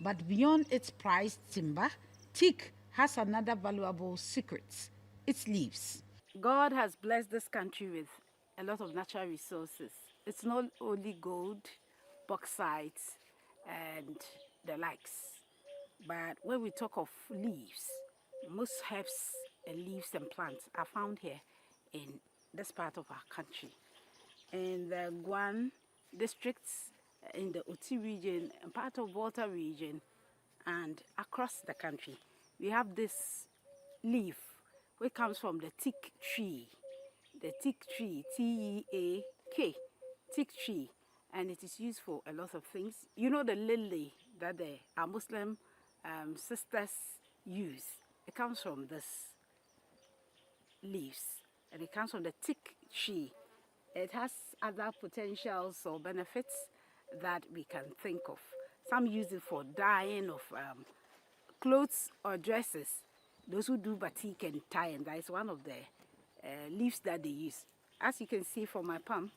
But beyond its prized timber, teak has another valuable secret: its leaves. God has blessed this country with a lot of natural resources. It's not only gold, bauxite, and the likes. But when we talk of leaves, most herbs and leaves and plants are found here in this part of our country. In the Guan districts, in the Oti region, and part of Volta region, and across the country, we have this leaf which comes from the teak tree. The teak tree, T-E-A-K, teak tree, and it is used for a lot of things. You know the lily that our Muslim sisters use. It comes from this leaves, and it comes from the teak tree. It has other potentials or benefits that we can think of. Some use it for dyeing of clothes or dresses. Those who do batik and tie, and that is one of the leaves that they use. As you can see from my palm,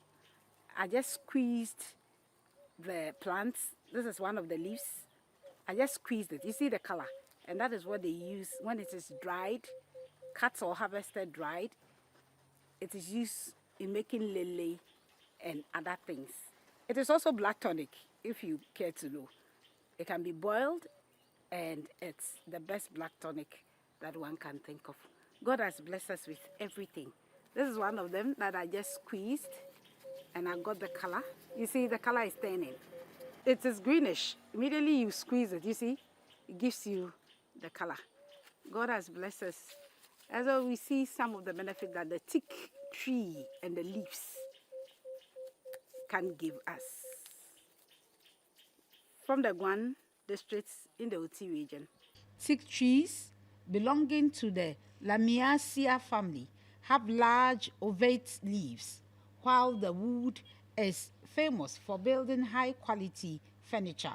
I just squeezed the plants. This is one of the leaves. I just squeezed it. You see the color, and that is what they use when it is dried, cut or harvested dried. It is used in making lele and other things. It is also black tonic, if you care to know. It can be boiled, and it's the best black tonic that one can think of. God has blessed us with everything. This is one of them that I just squeezed, and I got the color. You see, the color is turning. It is greenish. Immediately you squeeze it, you see, it gives you the color. God has blessed us. As well, we see some of the benefit that the teak tree and the leaves can give us. From the Guan districts in the Oti region, teak trees belonging to the Lamiaceae family have large ovate leaves, while the wood is famous for building high quality furniture.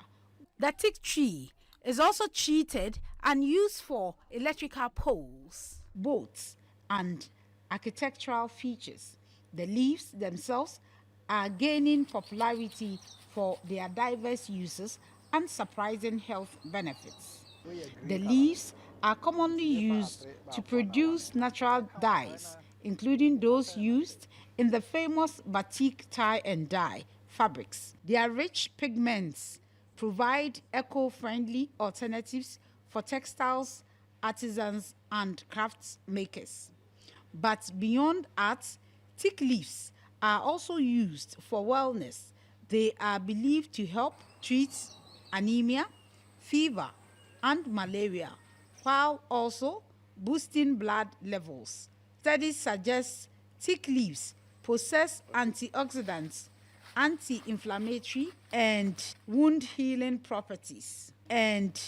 The teak tree is also treated and used for electrical poles, boats, and architectural features. The leaves themselves are gaining popularity for their diverse uses and surprising health benefits. The leaves are commonly used to produce natural dyes, including those used in the famous batik tie and dye fabrics. Their rich pigments provide eco-friendly alternatives for textiles, artisans, and crafts makers. But beyond art, teak leaves are also used for wellness. They are believed to help treat anemia, fever, and malaria, while also boosting blood levels. Studies suggest teak leaves possess antioxidants, anti-inflammatory, and wound healing properties, and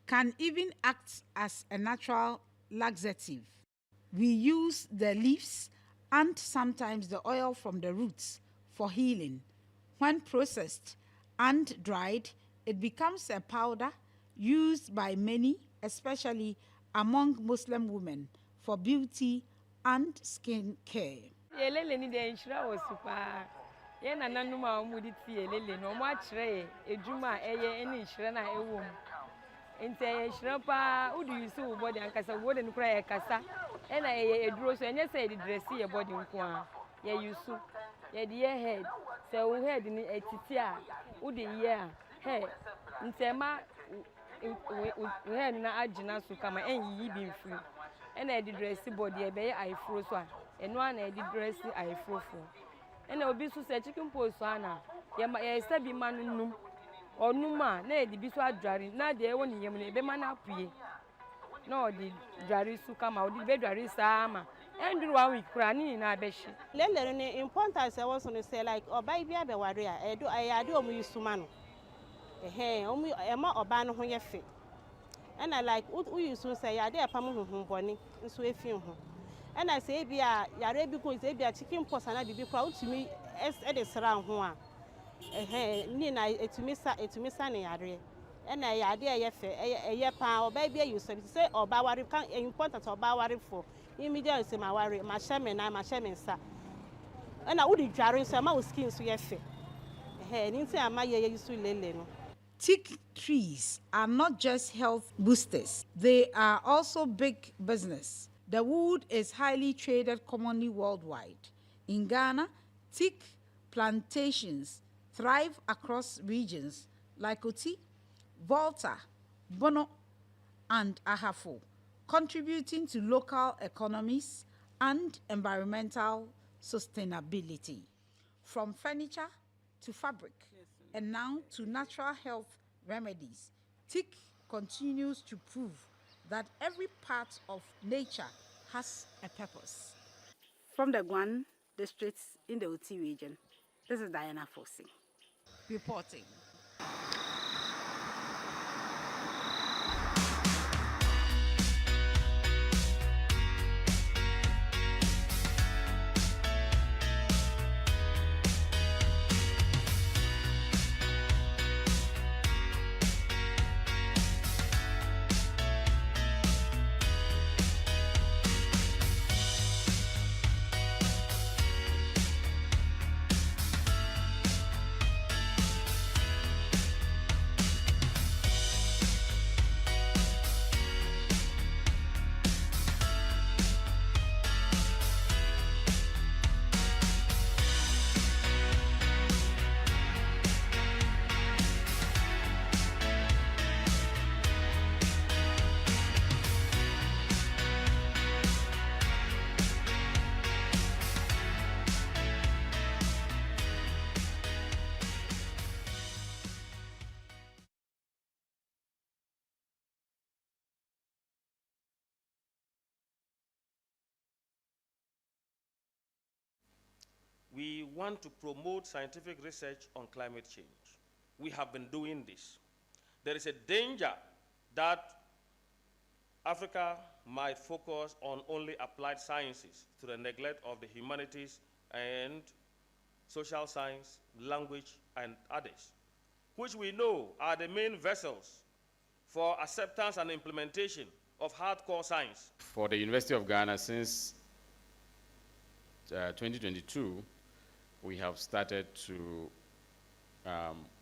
can even act as a natural laxative. We use the leaves and sometimes the oil from the roots for healing. When processed and dried, it becomes a powder used by many, especially among Muslim women, for beauty and skin care. Yelele ni de nhyira wo supa. Ye nananum a omu di ti yelele no mo akire ejuma eye eni nhyira na ewo mu. Ente ye nhyira pa udu yusu wo body ankasa wo de nkura ye kasa. E na ye eduro so enye se ye dress ye body nko a. Ye yusu. Ye de ye head. Se wo head ni etiti a udu ye a. He ntema we na agina so kama enyi bi mfiri. E na ye dress body e be ye ayfro so a. Eno ana e di dress ayfrofo ena obi so se chicken post ana ye sabi manu num onuma na e di bi so adware na de e woni yem na e be mana apue na o di dware su kama o di be dware sama enduru wa week kra ni na abeshi lele ni importance e was no say like oba bi abeware a e do ayade omu yisuma no omu e ma oba no ho ye fe ena like u yisu say yade e pam honhom boni nso efi ho. And I say, be a Yarabi go, say, be a chicken post and I be proud to me as a surround one. Nina, to miss Sunny Yare. And I idea a year pound, baby, you say, or Bawari can't important or Bawari for. Immediately, my worry, my shaman, I'm a shaman, sir. And I would be jarring some of skins to your face. Hey, Ninsa, my year used to lay. Teak trees are not just health boosters, they are also big business. The wood is highly traded commonly worldwide. In Ghana, teak plantations thrive across regions like Oti, Volta, Bono, and Ahafo, contributing to local economies and environmental sustainability. From furniture to fabric, and now to natural health remedies, teak continues to prove that every part of nature has a purpose. From the Guan district in the Oti region, this is Diana Fossey reporting. We want to promote scientific research on climate change. We have been doing this. There is a danger that Africa might focus on only applied sciences to the neglect of the humanities and social science, language, and others, which we know are the main vessels for acceptance and implementation of hardcore science. For the University of Ghana, since 2022, we have started to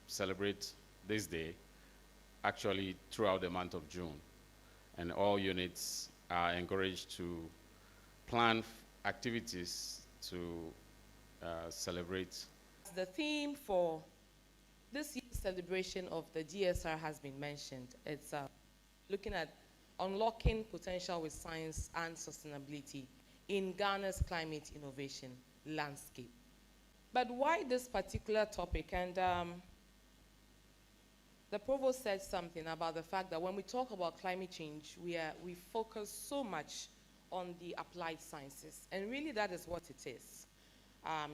celebrate this day actually throughout the month of June. And all units are encouraged to plan activities to celebrate. The theme for this year's celebration of the GSR has been mentioned. It's looking at unlocking potential with science and sustainability in Ghana's climate innovation landscape. But why this particular topic? And the provost said something about the fact that when we talk about climate change, we focus so much on the applied sciences. And really that is what it is.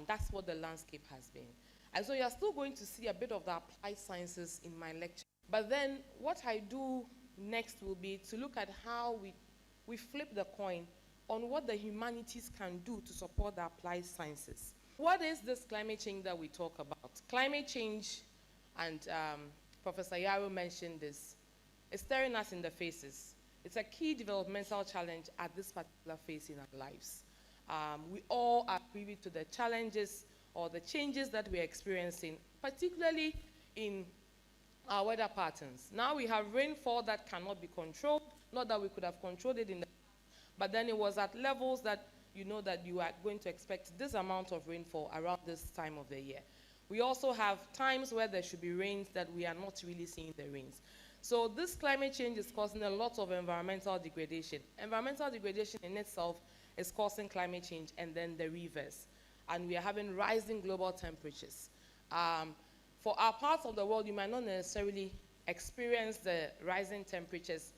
That's what the landscape has been. And so you're still going to see a bit of the applied sciences in my lecture. But then what I do next will be to look at how we flip the coin on what the humanities can do to support the applied sciences. What is this climate change that we talk about? Climate change, and Professor Yaro mentioned this, is staring us in the faces. It's a key developmental challenge at this particular phase in our lives. We all are privy to the challenges or the changes that we're experiencing, particularly in our weather patterns. Now we have rainfall that cannot be controlled, not that we could have controlled it in the past, but then it was at levels that you know that you are going to expect this amount of rainfall around this time of the year. We also have times where there should be rains that we are not really seeing the rains. So this climate change is causing a lot of environmental degradation. Environmental degradation in itself is causing climate change, and then the reverse. And we are having rising global temperatures. For our parts of the world, you might not necessarily experience the rising temperatures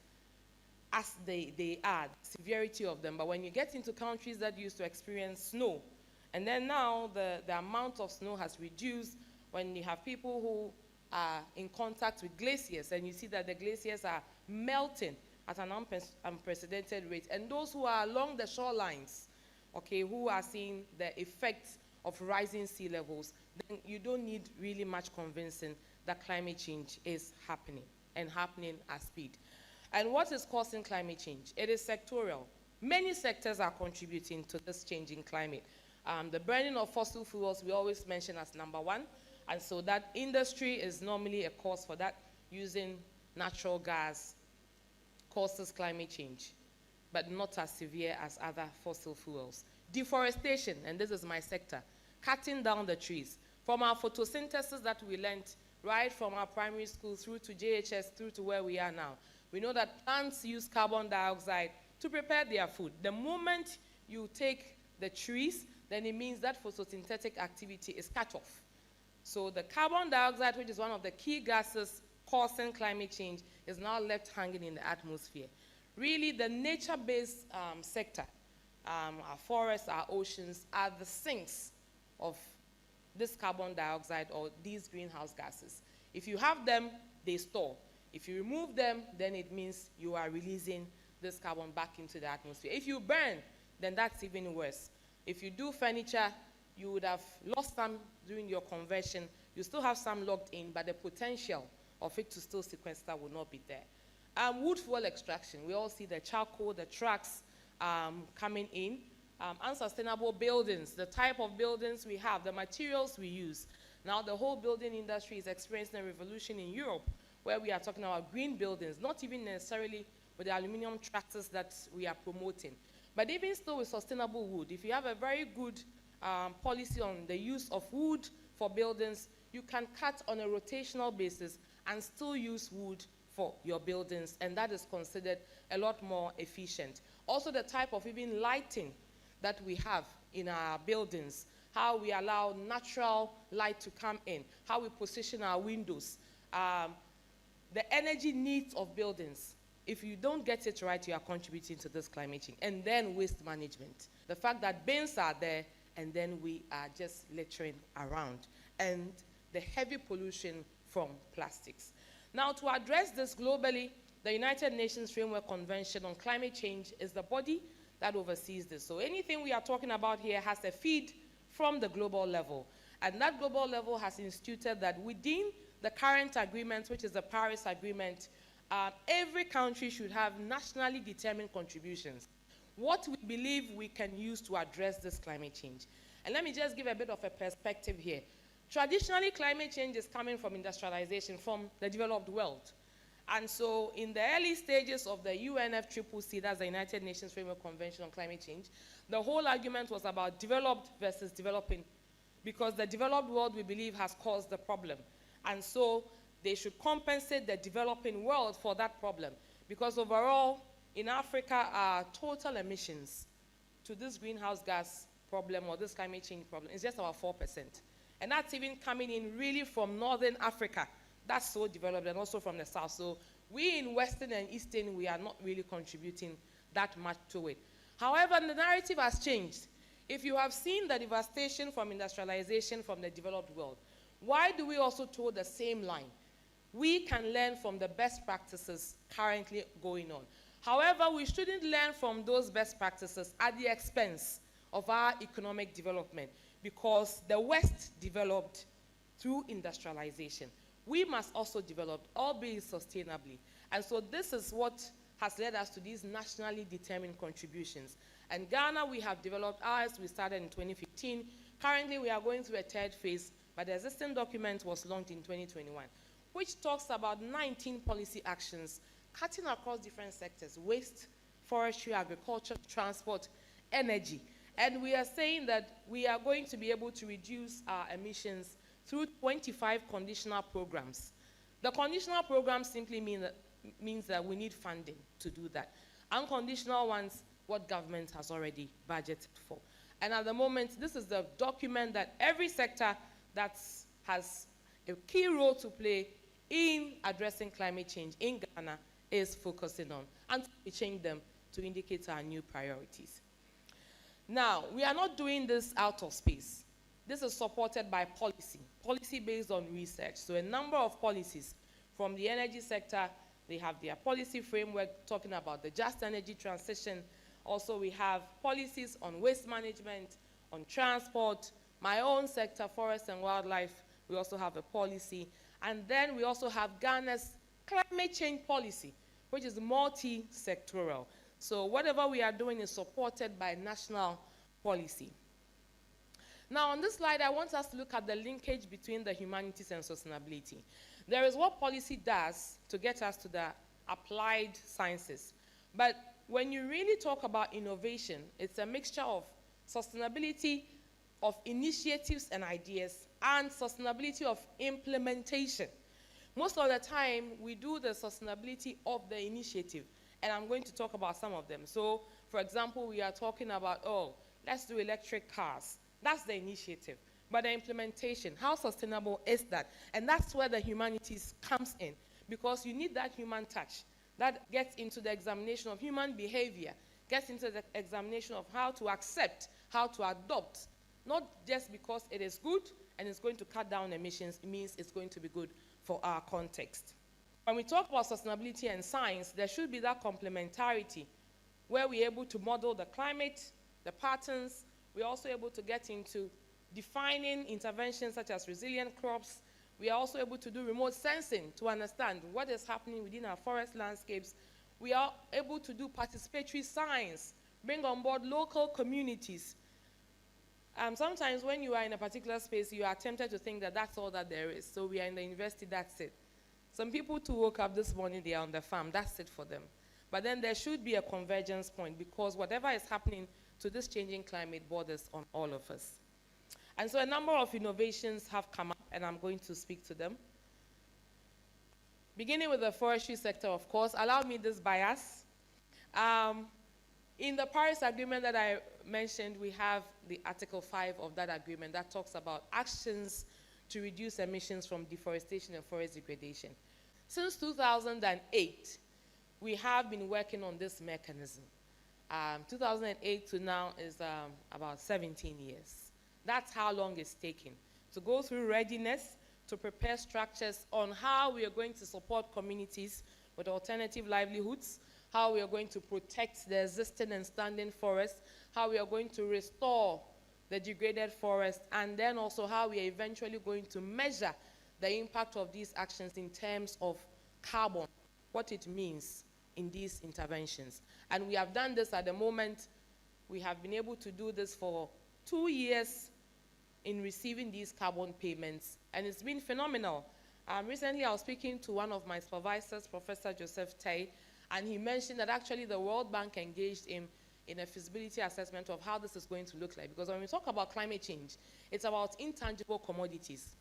as they are, the severity of them. But when you get into countries that used to experience snow, and then now the amount of snow has reduced, when you have people who are in contact with glaciers, and you see that the glaciers are melting at an unprecedented rate, and those who are along the shorelines, okay, who are seeing the effects of rising sea levels, then you don't need really much convincing that climate change is happening, and happening at speed. And what is causing climate change? It is sectorial. Many sectors are contributing to this changing climate. The burning of fossil fuels we always mention as number one, and so that industry is normally a cause for that. using natural gas causes climate change, but not as severe as other fossil fuels. Deforestation, and this is my sector, cutting down the trees. From our photosynthesis that we learned right from our primary school through to JHS, through to where we are now, we know that plants use carbon dioxide to prepare their food. The moment you take the trees, then it means that photosynthetic activity is cut off. So the carbon dioxide, which is one of the key gases causing climate change, is now left hanging in the atmosphere. Really, the nature-based sector, our forests, our oceans, are the sinks of this carbon dioxide or these greenhouse gases. If you have them, they store. If you remove them, then it means you are releasing this carbon back into the atmosphere. If you burn, then that's even worse. If you do furniture, you would have lost some during your conversion. You still have some locked in, but the potential of it to still sequester will not be there. Wood fuel extraction, we all see the charcoal, the trucks coming in. Unsustainable buildings, the type of buildings we have, the materials we use. Now the whole building industry is experiencing a revolution in Europe, where we are talking about green buildings, not even necessarily with the aluminum trusses that we are promoting. But even still with sustainable wood, if you have a very good policy on the use of wood for buildings, you can cut on a rotational basis and still use wood for your buildings, and that is considered a lot more efficient. Also the type of even lighting that we have in our buildings, how we allow natural light to come in, how we position our windows, the energy needs of buildings. If you don't get it right, you are contributing to this climate change. And then waste management. The fact that bins are there and then we are just littering around. And the heavy pollution from plastics. Now, to address this globally, the United Nations Framework Convention on Climate Change is the body that oversees this. So anything we are talking about here has a feed from the global level. And that global level has instituted that within the current agreement, which is the Paris Agreement, every country should have nationally determined contributions. What we believe we can use to address this climate change. And let me just give a bit of a perspective here. Traditionally, climate change is coming from industrialization, from the developed world. And so in the early stages of the UNFCCC, that's the United Nations Framework Convention on Climate Change, the whole argument was about developed versus developing, because the developed world, we believe, has caused the problem. And so they should compensate the developing world for that problem, because overall, in Africa, our total emissions to this greenhouse gas problem or this climate change problem is just about 4%. And that's even coming in really from Northern Africa. That's so developed, and also from the South. So we in Western and Eastern, we are not really contributing that much to it. However, the narrative has changed. If you have seen the devastation from industrialization from the developed world, why do we also toe the same line? We can learn from the best practices currently going on. However, we shouldn't learn from those best practices at the expense of our economic development, because the West developed through industrialization. We must also develop, albeit sustainably. And so this is what has led us to these nationally determined contributions. And Ghana, we have developed ours. We started in 2015. Currently, we are going through a third phase, but the existing document was launched in 2021, which talks about 19 policy actions cutting across different sectors: waste, forestry, agriculture, transport, energy. And we are saying that we are going to be able to reduce our emissions through 25 conditional programs. The conditional programs simply means that we need funding to do that. Unconditional ones, what government has already budgeted for. And at the moment, this is the document that every sector that has a key role to play in addressing climate change in Ghana is focusing on, and we change them to indicate our new priorities. Now, we are not doing this out of space. This is supported by policy based on research. So a number of policies from the energy sector, they have their policy framework talking about the just energy transition. Also, we have policies on waste management, on transport, my own sector, forest and wildlife. We also have a policy. And then we also have Ghana's climate change policy, which is multi-sectoral. So whatever we are doing is supported by national policy. Now, on this slide, I want us to look at the linkage between the humanities and sustainability. There is what policy does to get us to the applied sciences. But when you really talk about innovation, it's a mixture of sustainability, of initiatives and ideas, and sustainability of implementation. Most of the time, we do the sustainability of the initiative, and I'm going to talk about some of them. So, for example, we are talking about, oh, let's do electric cars. That's the initiative. But the implementation, how sustainable is that? And that's where the humanities comes in, because you need that human touch that gets into the examination of human behavior, gets into the examination of how to accept, how to adopt, not just because it is good and it's going to cut down emissions, it means it's going to be good for our context. When we talk about sustainability and science, there should be that complementarity where we're able to model the climate, the patterns. We're also able to get into defining interventions such as resilient crops. We are also able to do remote sensing to understand what is happening within our forest landscapes. We are able to do participatory science, bring on board local communities. Sometimes when you are in a particular space, you are tempted to think that that's all that there is. So we are in the university, that's it. Some people too woke up this morning, they are on the farm, that's it for them. But then there should be a convergence point, because whatever is happening to this changing climate borders on all of us. And so a number of innovations have come up, and I'm going to speak to them. Beginning with the forestry sector, of course, allow me this bias. In the Paris Agreement that I mentioned, we have the Article 5 of that agreement that talks about actions to reduce emissions from deforestation and forest degradation. Since 2008, we have been working on this mechanism. 2008 to now is about 17 years. That's how long it's taken to go through readiness, to prepare structures on how we are going to support communities with alternative livelihoods, how we are going to protect the existing and standing forests, how we are going to restore the degraded forest, and then also how we are eventually going to measure the impact of these actions in terms of carbon, what it means in these interventions. And we have done this at the moment. We have been able to do this for 2 years in receiving these carbon payments, and it's been phenomenal. Recently, I was speaking to one of my supervisors, Professor Joseph Tay, and he mentioned that actually the World Bank engaged in a feasibility assessment of how this is going to look like. Because when we talk about climate change, it's about intangible commodities.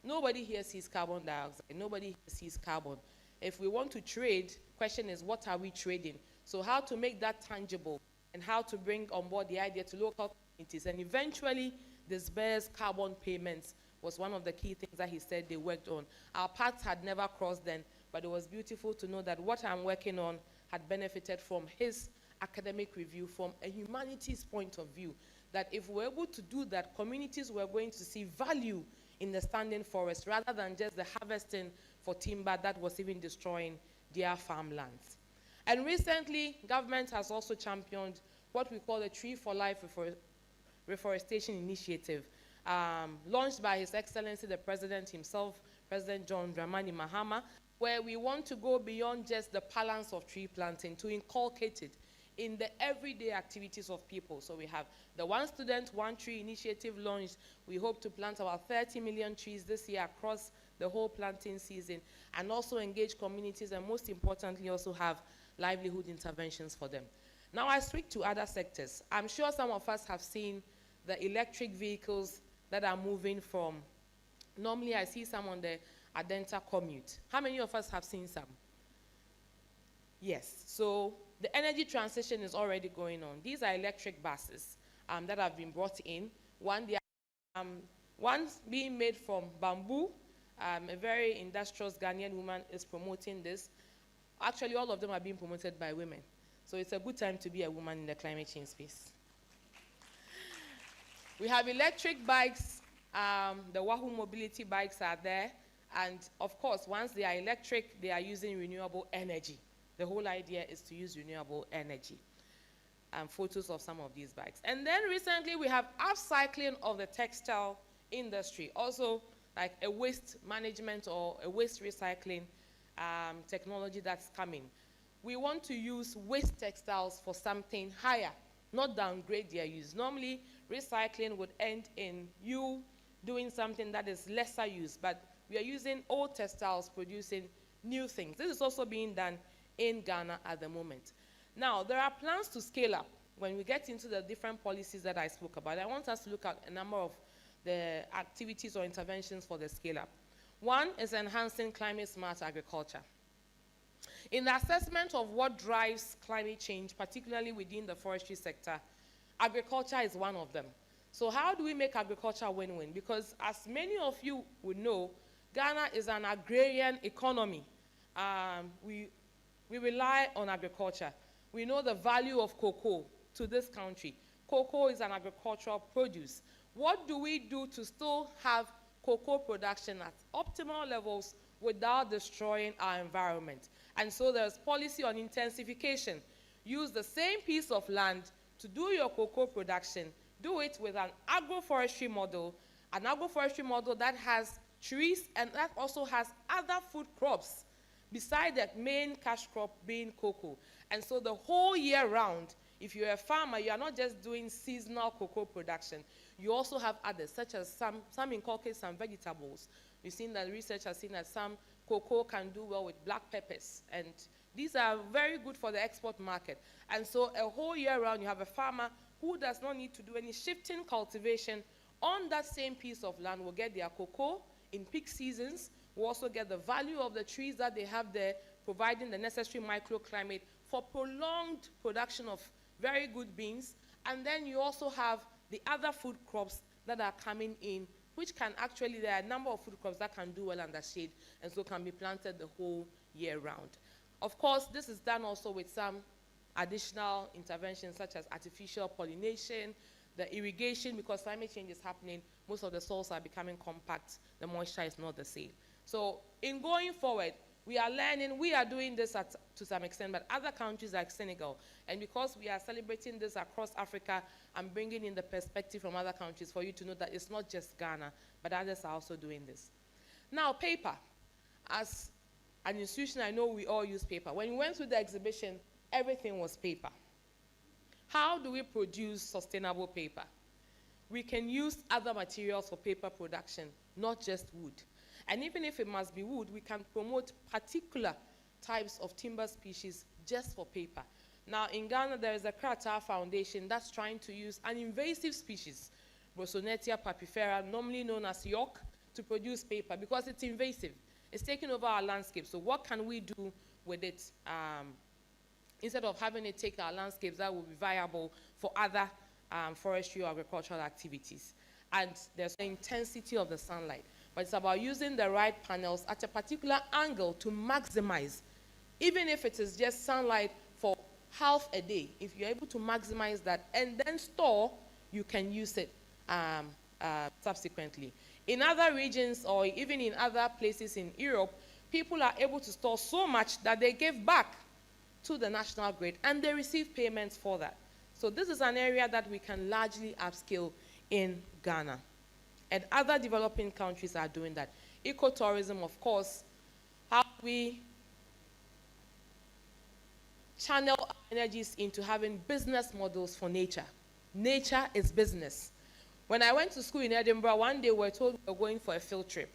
Nobody here sees carbon dioxide. Nobody here sees carbon. If we want to trade, question is, what are we trading? So how to make that tangible and how to bring on board the idea to local communities. And eventually, disperse carbon payments was one of the key things that he said they worked on. Our paths had never crossed then, but it was beautiful to know that what I'm working on had benefited from his academic review, from a humanities point of view, that if we're able to do that, communities were going to see value in the standing forest rather than just the harvesting for timber that was even destroying their farmlands. And recently, government has also championed what we call the Tree for Life Reforestation Initiative, launched by His Excellency the President himself, President John Dramani Mahama, where we want to go beyond just the balance of tree planting to inculcate it in the everyday activities of people. So we have the One Student, One Tree initiative launched. We hope to plant about 30 million trees this year across the whole planting season, and also engage communities, and most importantly also have livelihood interventions for them. Now I switch to other sectors. I'm sure some of us have seen the electric vehicles that are moving from, normally I see some on the Adenta commute. How many of us have seen some? Yes, so the energy transition is already going on. These are electric buses that have been brought in. One's being made from bamboo. A very industrious Ghanaian woman is promoting this. Actually, all of them are being promoted by women. So it's a good time to be a woman in the climate change space. We have electric bikes. The Wahoo mobility bikes are there. And of course, once they are electric, they are using renewable energy. The whole idea is to use renewable energy. Photos of some of these bikes. And then recently, we have upcycling of the textile industry. Also, like a waste management or a waste recycling technology that's coming. We want to use waste textiles for something higher, not downgrade their use. Normally, recycling would end in you doing something that is lesser use, but We are using old textiles, producing new things. This is also being done in Ghana at the moment. Now, there are plans to scale up. When we get into the different policies that I spoke about, I want us to look at a number of the activities or interventions for the scale up. One is enhancing climate smart agriculture. In the assessment of what drives climate change, particularly within the forestry sector, agriculture is one of them. So how do we make agriculture win-win? Because as many of you would know, Ghana is an agrarian economy. We rely on agriculture. We know the value of cocoa to this country. Cocoa is an agricultural produce. What do we do to still have cocoa production at optimal levels without destroying our environment? And so there's policy on intensification. Use the same piece of land to do your cocoa production. Do it with an agroforestry model that has trees and that also has other food crops beside that main cash crop being cocoa. And so the whole year round, if you're a farmer, you are not just doing seasonal cocoa production. You also have others, such as some inculcate some vegetables. We've seen that research has seen that some cocoa can do well with black peppers. And these are very good for the export market. And so a whole year round, you have a farmer who does not need to do any shifting cultivation on that same piece of land, will get their cocoa in peak seasons. Will also get the value of the trees that they have there, providing the necessary microclimate for prolonged production of very good beans. And then you also have the other food crops that are coming in, which can actually, there are a number of food crops that can do well under shade, and so can be planted the whole year round. Of course, this is done also with some additional interventions such as artificial pollination, the irrigation, because climate change is happening, most of the soils are becoming compact, the moisture is not the same. So in going forward, we are learning, we are doing this to some extent, but other countries like Senegal, and because we are celebrating this across Africa, I'm bringing in the perspective from other countries for you to know that it's not just Ghana, but others are also doing this. Now, paper. As an institution, I know we all use paper. When we went through the exhibition, everything was paper. How do we produce sustainable paper? We can use other materials for paper production, not just wood. And even if it must be wood, we can promote particular types of timber species just for paper. Now, in Ghana, there is a Accra Foundation that's trying to use an invasive species, Brosonetia papifera, normally known as york, to produce paper because it's invasive. It's taking over our landscape. So what can we do with it instead of having it take our landscapes that will be viable for other forestry or agricultural activities? And there's the intensity of the sunlight. But it's about using the right panels at a particular angle to maximize, even if it is just sunlight for half a day. If you're able to maximize that and then store, you can use it subsequently. In other regions or even in other places in Europe, people are able to store so much that they give back to the national grid and they receive payments for that. So this is an area that we can largely upscale in Ghana. And other developing countries are doing that. Ecotourism, of course, how we channel our energies into having business models for nature. Nature is business. When I went to school in Edinburgh, one day we were told we were going for a field trip.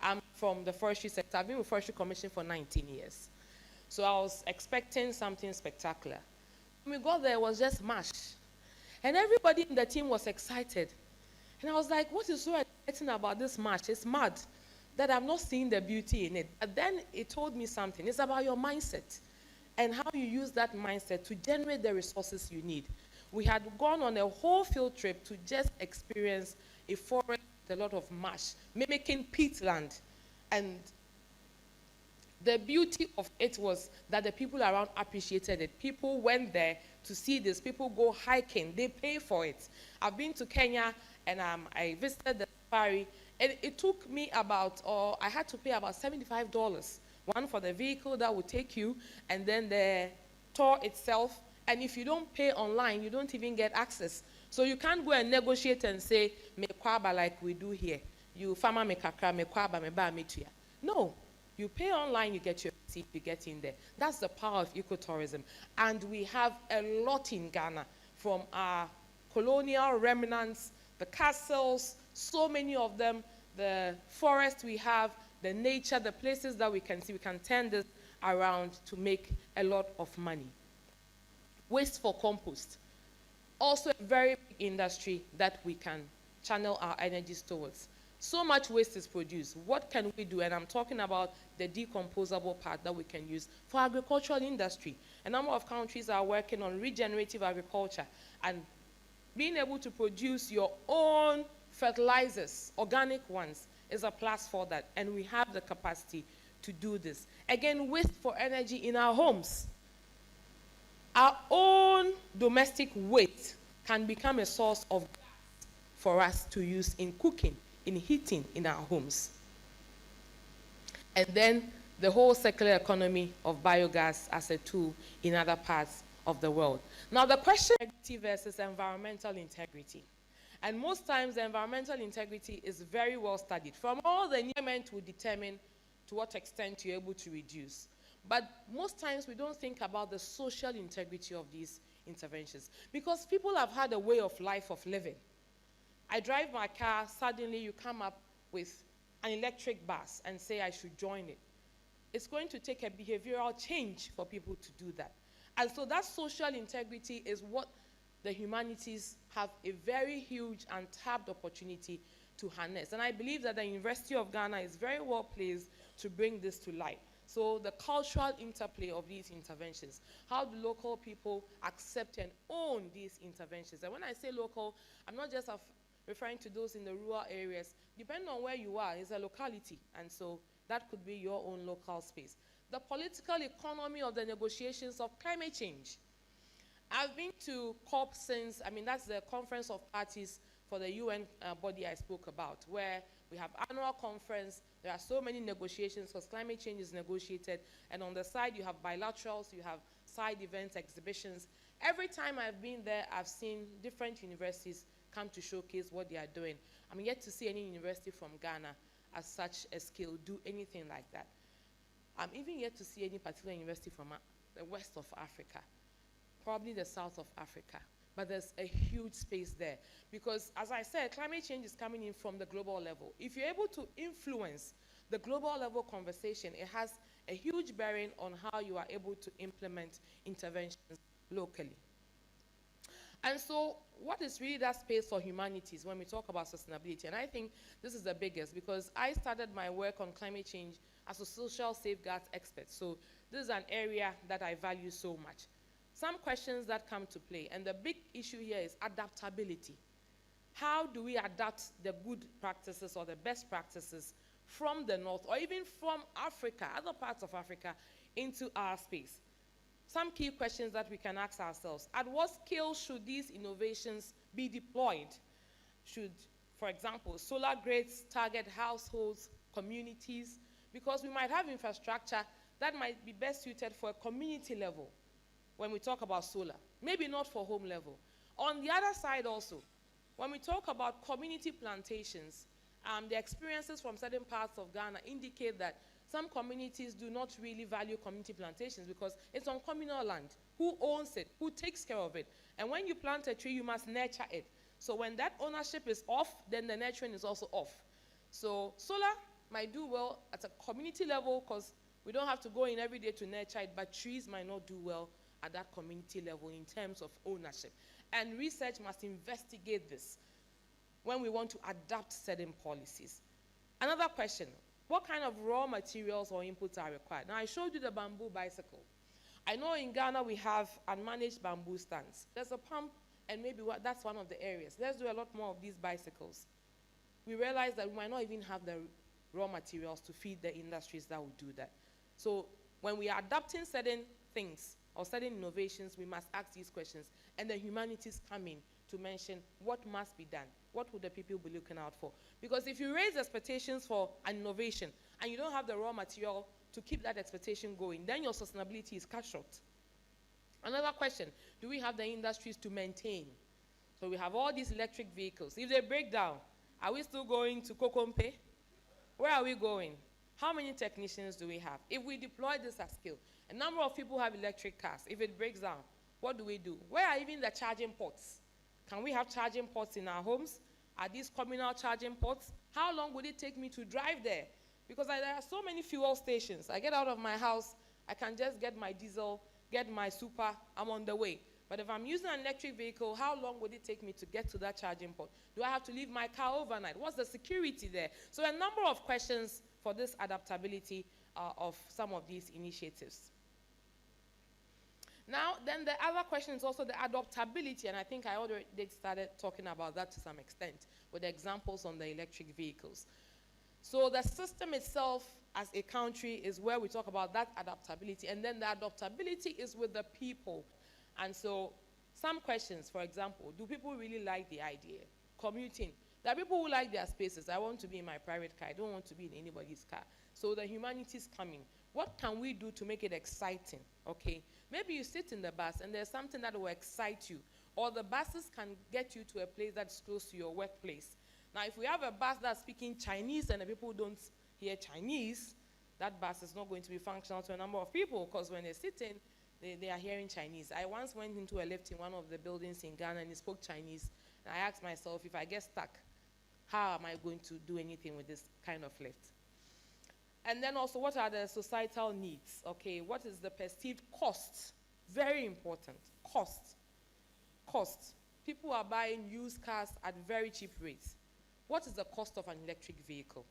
I'm from the forestry sector. I've been with Forestry Commission for 19 years. So I was expecting something spectacular. When we got there, it was just marsh. And everybody in the team was excited. And I was like, what is so exciting about this marsh? It's mud that I'm not seeing the beauty in it. But then it told me something. It's about your mindset and how you use that mindset to generate the resources you need. We had gone on a whole field trip to just experience a forest with a lot of marsh, mimicking peatland. And the beauty of it was that the people around appreciated it. People went there to see this. People go hiking. They pay for it. I've been to Kenya, and I visited the safari. And it took me about, I had to pay about $75. One for the vehicle that would take you, and then the tour itself. And if you don't pay online, you don't even get access. So you can't go and negotiate and say, me kwaba like we do here. You farmer me kakra, me kwaba, me ba me tuya. No. You pay online, you get your receipt, you get in there. That's the power of ecotourism. And we have a lot in Ghana, from our colonial remnants, the castles, so many of them, the forest we have, the nature, the places that we can see, we can turn this around to make a lot of money. Waste for compost. Also a very big industry that we can channel our energies towards. So much waste is produced. What can we do? And I'm talking about the decomposable part that we can use for agricultural industry. A number of countries are working on regenerative agriculture and being able to produce your own fertilizers, organic ones, is a plus for that. And we have the capacity to do this. Again, waste for energy in our homes. Our own domestic waste can become a source of gas for us to use in cooking, in heating in our homes. And then the whole circular economy of biogas as a tool in other parts of the world. Now the question is integrity versus environmental integrity. And most times the environmental integrity is very well studied. From all the environment will determine to what extent you're able to reduce. But most times we don't think about the social integrity of these interventions because people have had a way of life of living. I drive my car, suddenly you come up with an electric bus and say I should join it. It's going to take a behavioral change for people to do that. And so that social integrity is what the humanities have a very huge and tapped opportunity to harness. And I believe that the University of Ghana is very well placed to bring this to light. So the cultural interplay of these interventions, how do local people accept and own these interventions? And when I say local, I'm not just referring to those in the rural areas. Depending on where you are, it's a locality, and so that could be your own local space. The political economy of the negotiations of climate change. I've been to COP since, that's the Conference of Parties for the UN body I spoke about, where we have annual conference, there are so many negotiations because climate change is negotiated, and on the side you have bilaterals, you have side events, exhibitions. Every time I've been there, I've seen different universities come to showcase what they are doing. I'm yet to see any university from Ghana at such a scale do anything like that. I'm even yet to see any particular university from the west of Africa, probably the south of Africa. But there's a huge space there because, as I said, climate change is coming in from the global level. If you're able to influence the global level conversation, it has a huge bearing on how you are able to implement interventions locally. And so what is really that space for humanities when we talk about sustainability? And I think this is the biggest because I started my work on climate change as a social safeguards expert. So this is an area that I value so much. Some questions that come to play, and the big issue here is adaptability. How do we adapt the good practices or the best practices from the north or even from Africa, other parts of Africa, into our space? Some key questions that we can ask ourselves. At what scale should these innovations be deployed? Should, for example, solar grids target households, communities? Because we might have infrastructure that might be best suited for a community level when we talk about solar, maybe not for home level. On the other side also, when we talk about community plantations, the experiences from certain parts of Ghana indicate that some communities do not really value community plantations because it's on communal land. Who owns it? Who takes care of it? And when you plant a tree, you must nurture it. So when that ownership is off, then the nurturing is also off. So solar might do well at a community level because we don't have to go in every day to nurture it, but trees might not do well at that community level in terms of ownership. And research must investigate this when we want to adapt certain policies. Another question, what kind of raw materials or inputs are required? Now, I showed you the bamboo bicycle. I know in Ghana we have unmanaged bamboo stands. There's a pump, and maybe that's one of the areas. Let's do a lot more of these bicycles. We realize that we might not even have the raw materials to feed the industries that will do that. So when we are adapting certain things or certain innovations, we must ask these questions. And the humanities come in to mention what must be done. What would the people be looking out for? Because if you raise expectations for an innovation and you don't have the raw material to keep that expectation going, then your sustainability is cut short. Another question, do we have the industries to maintain? So we have all these electric vehicles. If they break down, are we still going to Kokompe? Where are we going? How many technicians do we have? If we deploy this at scale, a number of people have electric cars. If it breaks down, what do we do? Where are even the charging ports? Can we have charging ports in our homes? Are these communal charging ports? How long would it take me to drive there Because there are so many fuel stations. I get out of my house, I can just get my diesel, get my super, I'm on the way. But if I'm using an electric vehicle, how long would it take me to get to that charging point? Do I have to leave my car overnight? What's the security there? So a number of questions for this adaptability of some of these initiatives. Now, then the other question is also the adoptability, and I think I already started talking about that to some extent with examples on the electric vehicles. So the system itself as a country is where we talk about that adaptability, and then the adaptability is with the people. And so some questions, for example, do people really like the idea? Commuting. There are people who like their spaces. I want to be in my private car. I don't want to be in anybody's car. So the humanities coming. What can we do to make it exciting? Okay. Maybe you sit in the bus and there's something that will excite you. Or the buses can get you to a place that's close to your workplace. Now, if we have a bus that's speaking Chinese and the people don't hear Chinese, that bus is not going to be functional to a number of people, because when they sit in, they are hearing Chinese. I once went into a lift in one of the buildings in Ghana and he spoke Chinese. And I asked myself, if I get stuck, how am I going to do anything with this kind of lift? And then also, what are the societal needs? Okay, what is the perceived cost? Very important. Cost. Cost. People are buying used cars at very cheap rates. What is the cost of an electric vehicle?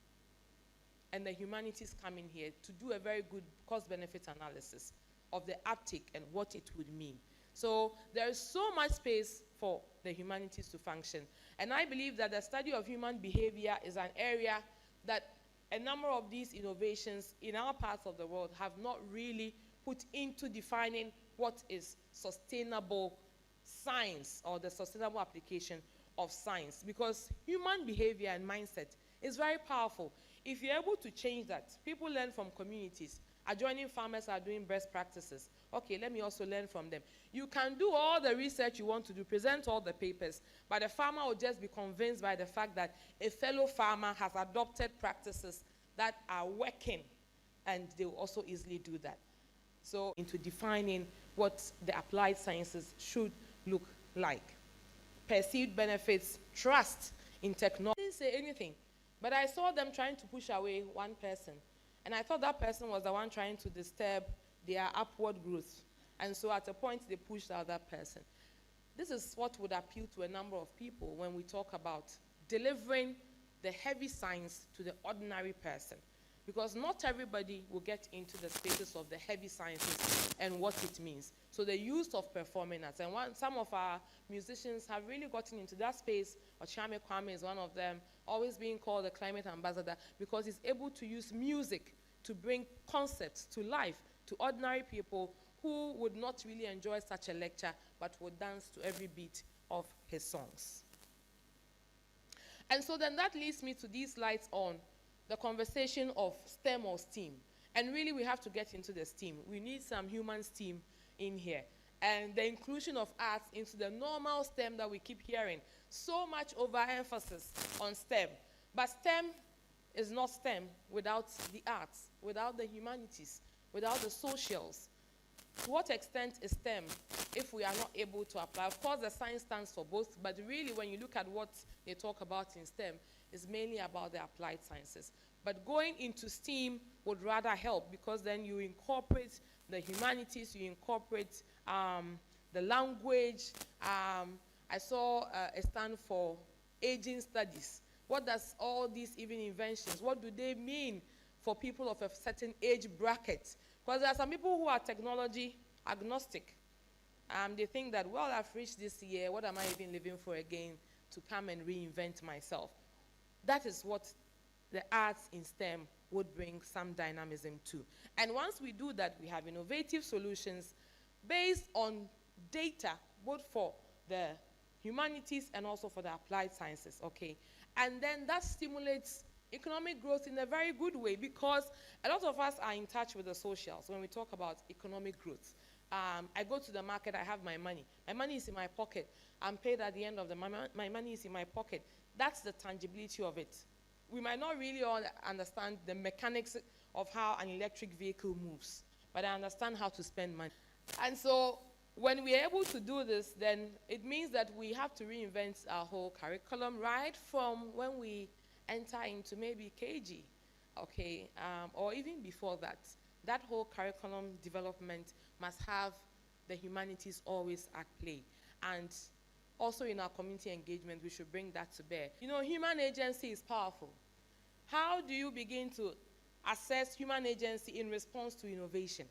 And the humanities come in here to do a very good cost-benefit analysis of the uptake and what it would mean. So there is so much space for the humanities to function. And I believe that the study of human behavior is an area that a number of these innovations in our parts of the world have not really put into defining what is sustainable science or the sustainable application of science, because human behavior and mindset is very powerful. If you're able to change that, people learn from communities. Adjoining farmers are doing best practices. Okay, let me also learn from them. You can do all the research you want to do, present all the papers, but the farmer will just be convinced by the fact that a fellow farmer has adopted practices that are working, and they will also easily do that. So, into defining what the applied sciences should look like. Perceived benefits, trust in technology. I didn't say anything, but I saw them trying to push away one person. And I thought that person was the one trying to disturb their upward growth. And so at a point, they pushed out that person. This is what would appeal to a number of people when we talk about delivering the heavy science to the ordinary person. Because not everybody will get into the spaces of the heavy sciences and what it means. So the use of performing arts, and some of our musicians have really gotten into that space. Ochame Kwame is one of them, always being called the climate ambassador, because he's able to use music to bring concepts to life to ordinary people who would not really enjoy such a lecture, but would dance to every beat of his songs. And so then that leads me to these slides on the conversation of STEM or STEAM. And really, we have to get into the STEAM. We need some human STEAM in here. And the inclusion of arts into the normal STEM that we keep hearing. So much overemphasis on STEM. But STEM is not STEM without the arts, without the humanities, without the socials. To what extent is STEM if we are not able to apply? Of course, the science stands for both, but really, when you look at what they talk about in STEM, it's mainly about the applied sciences. But going into STEAM would rather help, because then you incorporate the humanities, you incorporate the language. I saw a stand for aging studies. What does all these even inventions, what do they mean for people of a certain age bracket? Because there are some people who are technology agnostic. They think that, well, I've reached this year, what am I even living for again to come and reinvent myself? That is what the arts in STEM would bring some dynamism to. And once we do that, we have innovative solutions based on data, both for the humanities and also for the applied sciences, okay? And then that stimulates economic growth in a very good way, because a lot of us are in touch with the socials when we talk about economic growth. I go to the market, I have my money. My money is in my pocket. I'm paid at the end of the month. My money is in my pocket. That's the tangibility of it. We might not really all understand the mechanics of how an electric vehicle moves, but I understand how to spend money. And so when we are able to do this, then it means that we have to reinvent our whole curriculum, right from when we enter into maybe KG. okay, or even before that, that whole curriculum development must have the humanities always at play. And also in our community engagement, we should bring that to bear. You know, human agency is powerful. How do you begin to assess human agency in response to innovation?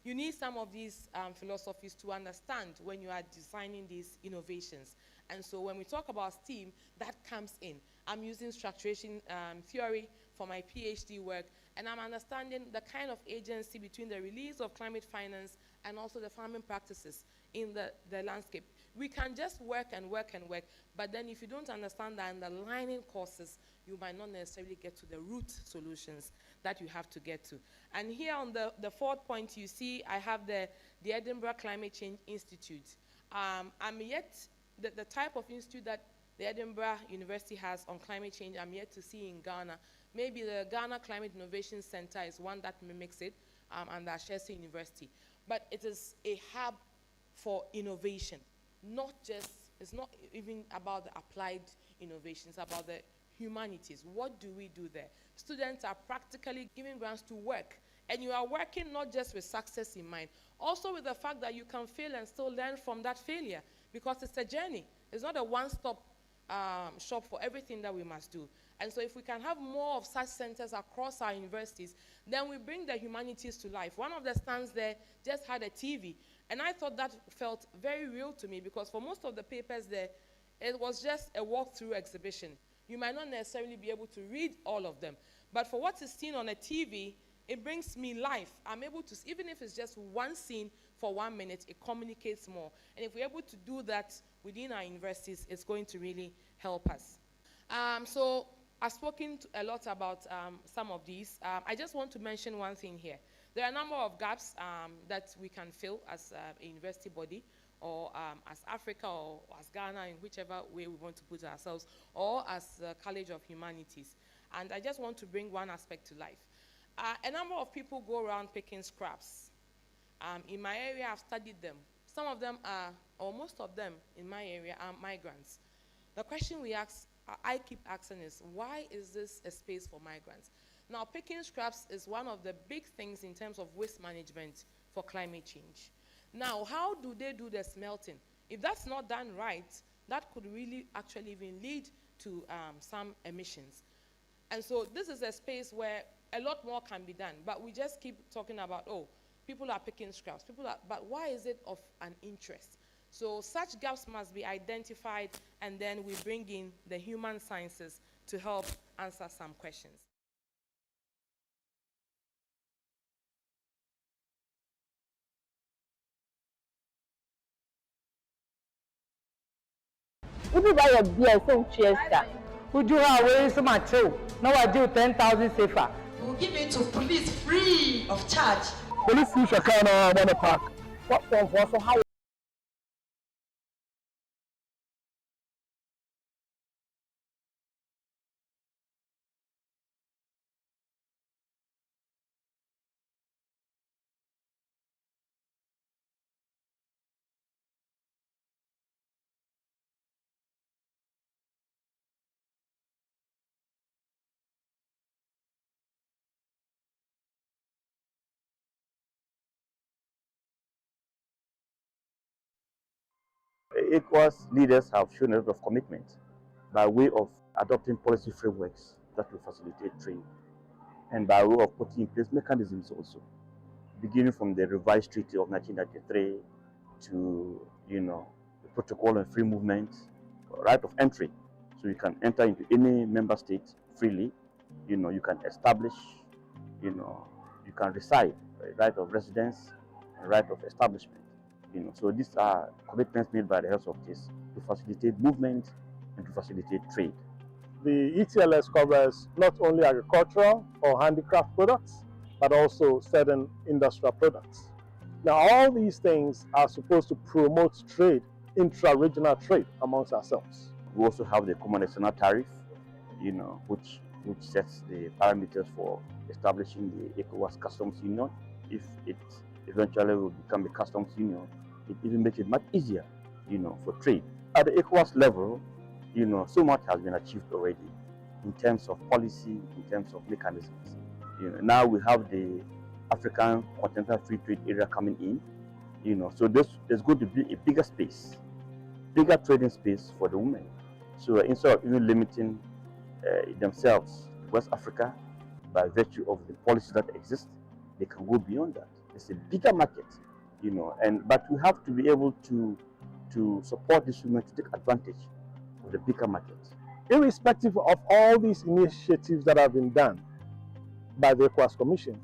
You need some of these philosophies to understand when you are designing these innovations. And so when we talk about STEAM, that comes in. I'm using structuration theory for my PhD work, and I'm understanding the kind of agency between the release of climate finance and also the farming practices in the landscape. We can just work and work and work, but then if you don't understand the underlying causes, you might not necessarily get to the root solutions that you have to get to. And here on the fourth point, you see I have the Edinburgh Climate Change Institute. I'm yet, the type of institute that the Edinburgh University has on climate change, I'm yet to see in Ghana. Maybe the Ghana Climate Innovation Center is one that mimics it, and the Ashesi University. But it is a hub for innovation, it's not even about the applied innovation, it's about the humanities. What do we do there? Students are practically given grants to work, and you are working not just with success in mind, also with the fact that you can fail and still learn from that failure, because it's a journey. It's not a one-stop shop for everything that we must do. And so if we can have more of such centers across our universities, then we bring the humanities to life. One of the stands there just had a TV, and I thought that felt very real to me, because for most of the papers there, it was just a walk-through exhibition. You might not necessarily be able to read all of them, but for what is seen on a TV, it brings me life. I'm able to, even if it's just one scene for 1 minute, it communicates more. And if we're able to do that within our universities, it's going to really help us. So I've spoken a lot about some of these. I just want to mention one thing here. There are a number of gaps that we can fill as a university body, or as Africa, or as Ghana, in whichever way we want to put ourselves, or as the College of Humanities. And I just want to bring one aspect to life. A number of people go around picking scraps. In my area, I've studied them. Some of them are, or most of them in my area, are migrants. The question I keep asking is, why is this a space for migrants? Now, picking scraps is one of the big things in terms of waste management for climate change. Now, how do they do the smelting? If that's not done right, that could really actually even lead to some emissions. And so this is a space where a lot more can be done, but we just keep talking about, oh, people are picking scraps, but why is it of an interest? So such gaps must be identified, and then we bring in the human sciences to help answer some questions. Would you buy a beer so Chester? Would you have away some material? Now I do 10,000 safer. We'll give it to police free of charge. Police use your car now, I want to park. What for how? ECOWAS leaders have shown a lot of commitment by way of adopting policy frameworks that will facilitate trade, and by way of putting in place mechanisms also, beginning from the revised treaty of 1993 to, the protocol on free movement, right of entry, so you can enter into any member state freely. You can establish, you can reside, right of residence and right of establishment. So these are commitments made by the health office to facilitate movement and to facilitate trade. The ETLS covers not only agricultural or handicraft products, but also certain industrial products. Now, all these things are supposed to promote trade, intra-regional trade amongst ourselves. We also have the common external tariff, which sets the parameters for establishing the ECOWAS customs union. If it eventually will become a customs union, it even makes it much easier, for trade. At the ECOWAS level, so much has been achieved already. in terms of policy, in terms of mechanisms. Now we have the African Continental Free Trade Area coming in, so there's going to be a bigger space, bigger trading space for the women. So instead of even limiting themselves to West Africa by virtue of the policies that exist, they can go beyond that. It's a bigger market, but we have to be able to support these women to take advantage of the bigger market. Irrespective of all these initiatives that have been done by the ECOWAS Commission,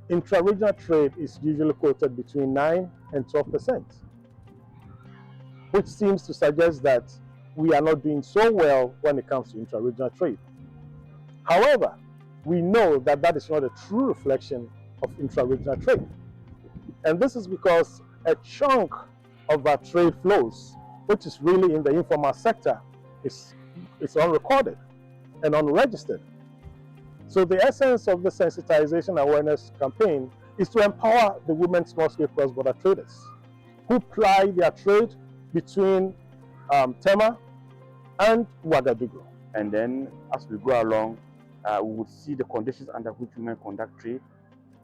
intra-regional trade is usually quoted between 9 and 12%, which seems to suggest that we are not doing so well when it comes to intra-regional trade. However, we know that that is not a true reflection of intra-regional trade. And this is because a chunk of our trade flows, which is really in the informal sector, is unrecorded and unregistered. So the essence of the sensitization awareness campaign is to empower the women small-scale cross-border traders who ply their trade between Tema and Ouagadougou. And then as we go along, we would see the conditions under which women conduct trade,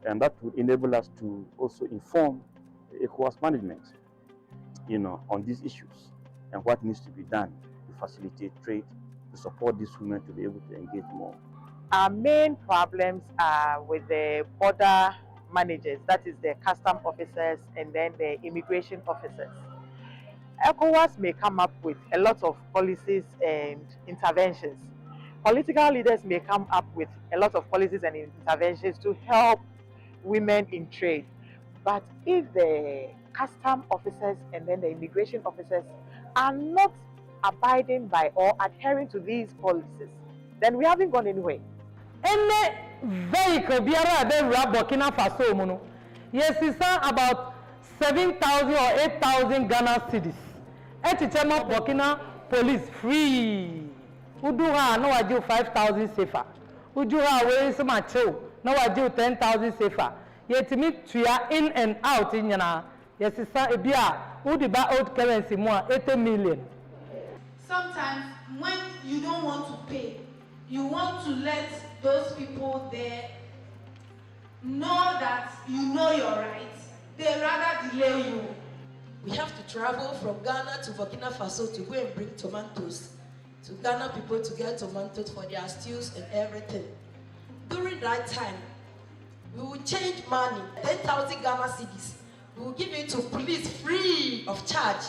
and that would enable us to also inform the ECOWAS management, on these issues and what needs to be done to facilitate trade, to support these women to be able to engage more. Our main problems are with the border managers, that is the custom officers and then the immigration officers. ECOWAS may come up with a lot of policies and interventions. Political leaders may come up with a lot of policies and interventions to help women in trade. But if the custom officers and then the immigration officers are not abiding by or adhering to these policies, then we haven't gone anywhere. Any vehicle biara de Burkina Faso mono, yes, it's about 7,000 or 8,000 Ghana cedis. Etichema Burkina police free. Uduha no waju 5,000 sefa. Uduha we is macho no waju 10,000 sefa. Yetimi tuya in and out in yana. Yes, it's a bia. Udiba old currency more 80 million. Sometimes when you don't want to pay, you want to let those people there know that you know your rights. They rather delay you. We have to travel from Ghana to Burkina Faso to go and bring tomatoes to Ghana people to get tomatoes for their stews and everything. During that time, we will change money, 10,000 Ghana cedis. We will give it to police free of charge.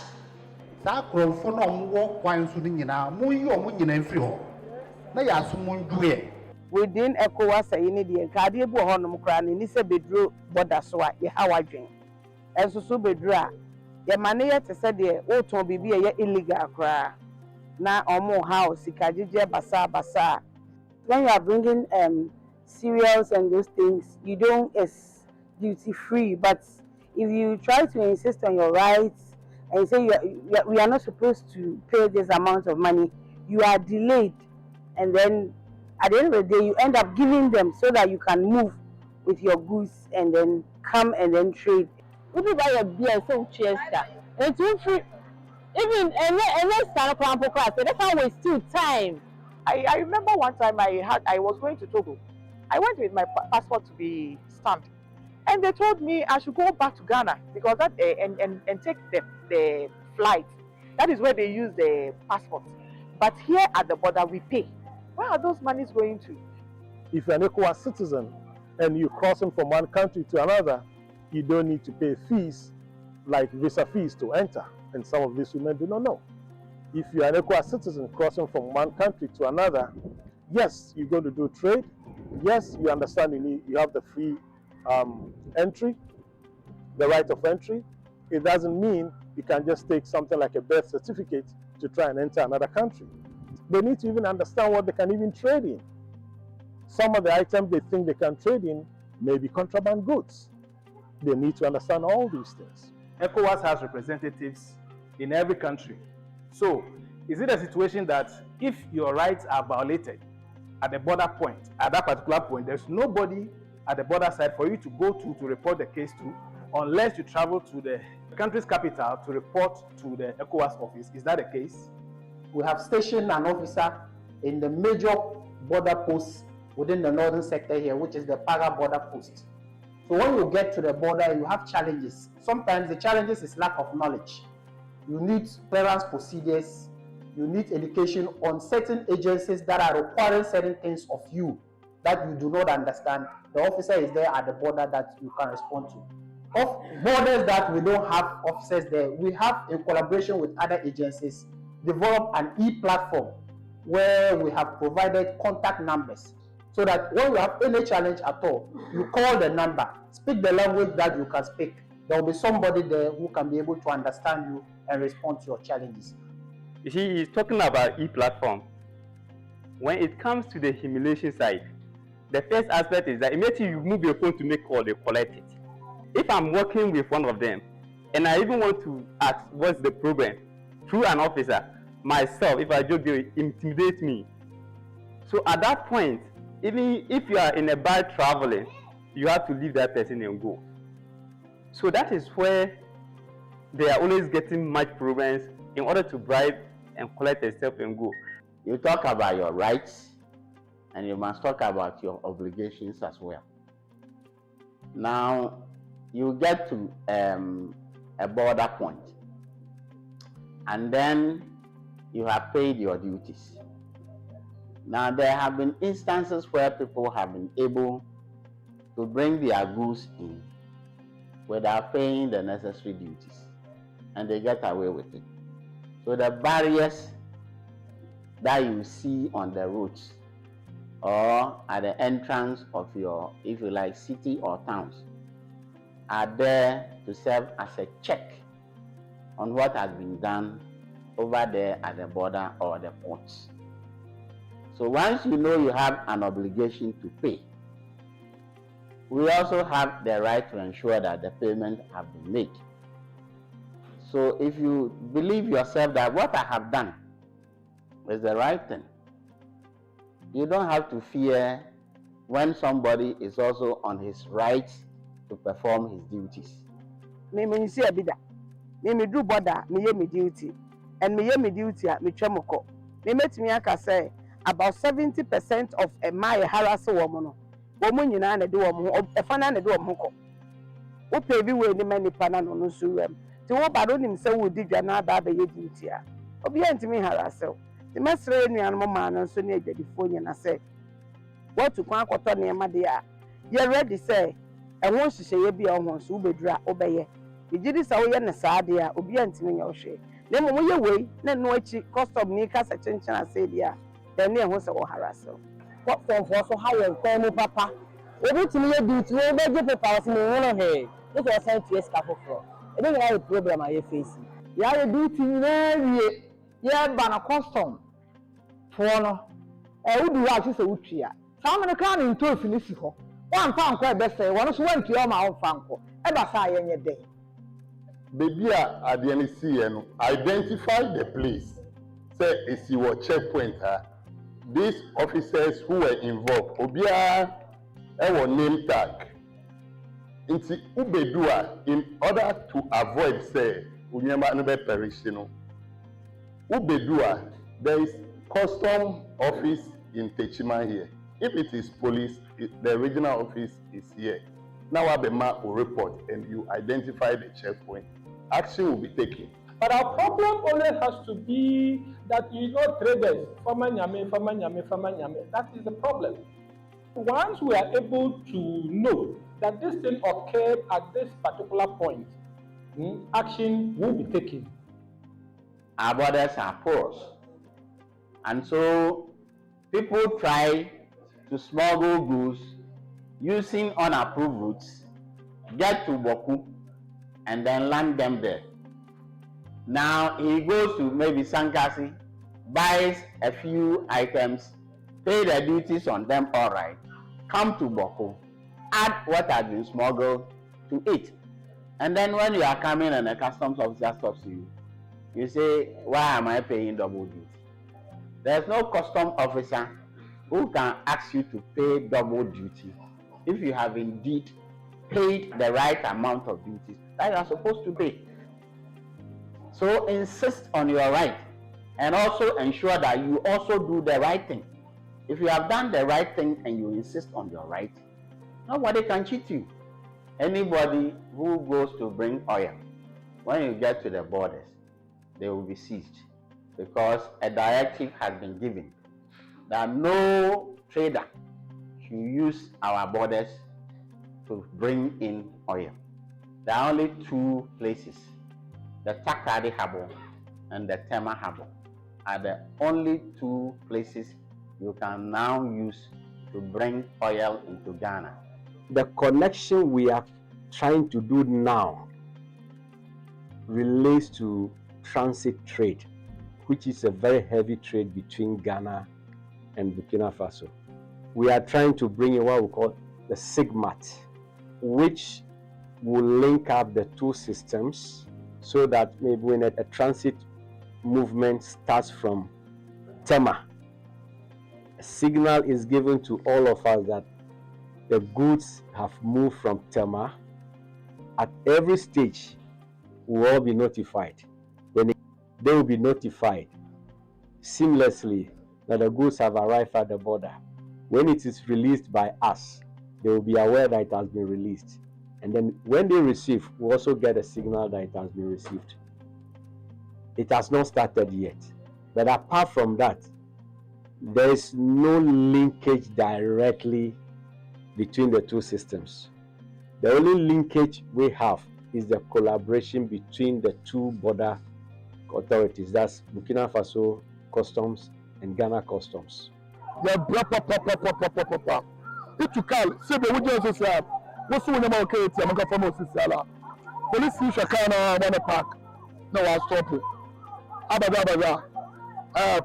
Within ECOWAS, you need the Cardia Bohonum Cran, and it's a bedroom, but that's why you have a drink. And so bedra, your money to say the auto be a illegal cry. Now, or more house, Sikajija Basa. When you are bringing cereals and those things, you don't is duty free. But if you try to insist on your rights and say we are not supposed to pay this amount of money, you are delayed, and then at the end of the day, you end up giving them so that you can move with your goods and then come and then trade. If you buy a beer, so cheers, it's free. Even unless that's how we still time. I remember one time I was going to Togo. I went with my passport to be stamped, and they told me I should go back to Ghana because that and take the flight. That is where they use the passport. But here at the border we pay. Where are those monies going to? If you're an ECOWAS citizen and you're crossing from one country to another, you don't need to pay fees like visa fees to enter. And some of these women do not know. If you're an ECOWAS citizen crossing from one country to another, yes, you're going to do trade. Yes, you understand you have the free entry, the right of entry. It doesn't mean you can just take something like a birth certificate to try and enter another country. They need to even understand what they can even trade in. Some of the items they think they can trade in may be contraband goods. They need to understand all these things. ECOWAS has representatives in every country. So, is it a situation that if your rights are violated at the border point, at that particular point, there's nobody at the border side for you to go to report the case to, unless you travel to the country's capital to report to the ECOWAS office? Is that the case? We have stationed an officer in the major border posts within the northern sector here, which is the Para border post. So when you get to the border, you have challenges. Sometimes the challenges is lack of knowledge. You need clearance procedures, you need education on certain agencies that are requiring certain things of you that you do not understand. The officer is there at the border that you can respond to. Of borders that we don't have officers there, we have, in collaboration with other agencies, developed an e-platform where we have provided contact numbers so that when you have any challenge at all, you call the number, speak the language that you can speak. There will be somebody there who can be able to understand you and respond to your challenges. You see, he's talking about e-platform. When it comes to the humiliation side, the first aspect is that immediately you move your phone to make call, they collect it. If I'm working with one of them, and I even want to ask what's the problem through an officer, myself, if I joke, they intimidate me. So at that point, even if you are in a bad traveling, you have to leave that person and go. So that is where they are always getting much problems in order to bribe and collect themselves and go. You talk about your rights, and you must talk about your obligations as well. Now, you get to a border point, and then you have paid your duties. Now, there have been instances where people have been able to bring their goods in without paying the necessary duties, and they get away with it. So the barriers that you see on the roads or at the entrance of your, if you like, city or towns are there to serve as a check on what has been done over there at the border or the ports. So once you know you have an obligation to pay, we also have the right to ensure that the payments have been made. So if you believe yourself that what I have done is the right thing, you don't have to fear when somebody is also on his right to perform his duties. Me see a bida. Me do border, me ye me duty. And me ye me duty at me chemoko. Me met me aka say about 70% of a my harass woman. Woman you na do a fan and do a moko. O pay be we ni many pana no surem. To what baron himself would dig an abba ye duty. Obedient to me harass. The master any animal man and so near the phone and I say, what to quack or turn near my dear. You're ready, say, and once you say you be on once, Ubedra, obey. You did this away and a sad dear, obedient to me your share. Then when you away, then no cost of Nikas attention, I say, dear, then near once or harass. What form for so high and call me, papa? Every to me, do to obey your powers in the one of her. This was sent to your scaffold floor. I don't have a problem I face. Yeah, you do to yeah, but a custom. For no, would you actually say Uchia? Some of the crown in two finish. One found quite best say, one went to your own fanco, ever say any day. Baby, at the NCN, identify the place. Say, it's your checkpoint. These officers who were involved, Obia, our name tag. Into Ubedua, in order to avoid, say, Unyama Nube Perishino. Ubedua, there is custom office in Techima here. If it is police, the regional office is here. Now Abema will report and you identify the checkpoint. Action will be taken. But our problem always has to be that you know traders, farmer nyame. That is the problem. Once we are able to know that this thing occurred at this particular point, action will be taken. Our borders are porous. And so people try to smuggle goods using unapproved routes, get to Boku, and then land them there. Now he goes to maybe Sankasi, buys a few items, pay the duties on them, all right, come to Boku, add what has been smuggled to it. And then when you are coming and a customs officer stops you, you say, why am I paying double duty? There's no custom officer who can ask you to pay double duty if you have indeed paid the right amount of duties that you are supposed to pay. So insist on your right and also ensure that you also do the right thing. If you have done the right thing and you insist on your right, nobody can cheat you. Anybody who goes to bring oil, when you get to the borders, they will be seized because a directive has been given that no trader should use our borders to bring in oil. There are only two places, the Takrady Harbour and the Tema Harbour are the only two places you can now use to bring oil into Ghana. The connection we are trying to do now relates to transit trade, which is a very heavy trade between Ghana and Burkina Faso. We are trying to bring in what we call the SIGMAT, which will link up the two systems so that maybe when a transit movement starts from Tema, a signal is given to all of us that the goods have moved from Tema. At every stage, we will all be notified. They will be notified seamlessly that the goods have arrived at the border. When it is released by us, they will be aware that it has been released. And then when they receive, we also get a signal that it has been received. It has not started yet. But apart from that, there is no linkage directly between the two systems. The only linkage we have is the collaboration between the two border authorities. That's Burkina Faso Customs and Ghana Customs. Police park. No, I stop it.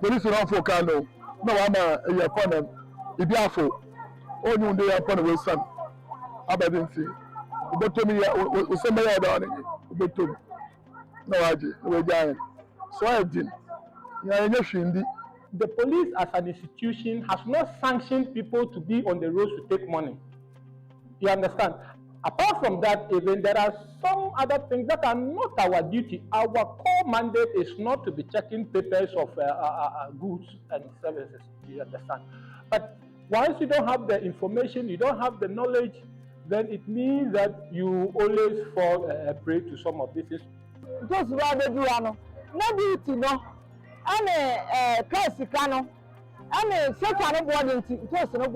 Police run for Kano. No, I'm a phone. Ibiafo. Oh, you do upon the Wilson. Abadancy. But to me, somebody down again. But to me. No, I did. No, giant. So I did. The police as an institution has not sanctioned people to be on the roads to take money. You understand? Apart from that, even there are some other things that are not our duty. Our core mandate is not to be checking papers of goods and services. You understand? But once you don't have the information, you don't have the knowledge, then it means that you always fall prey to some of these things. Just rather do no duty no. I'm a classic no. I'm a second boarding to no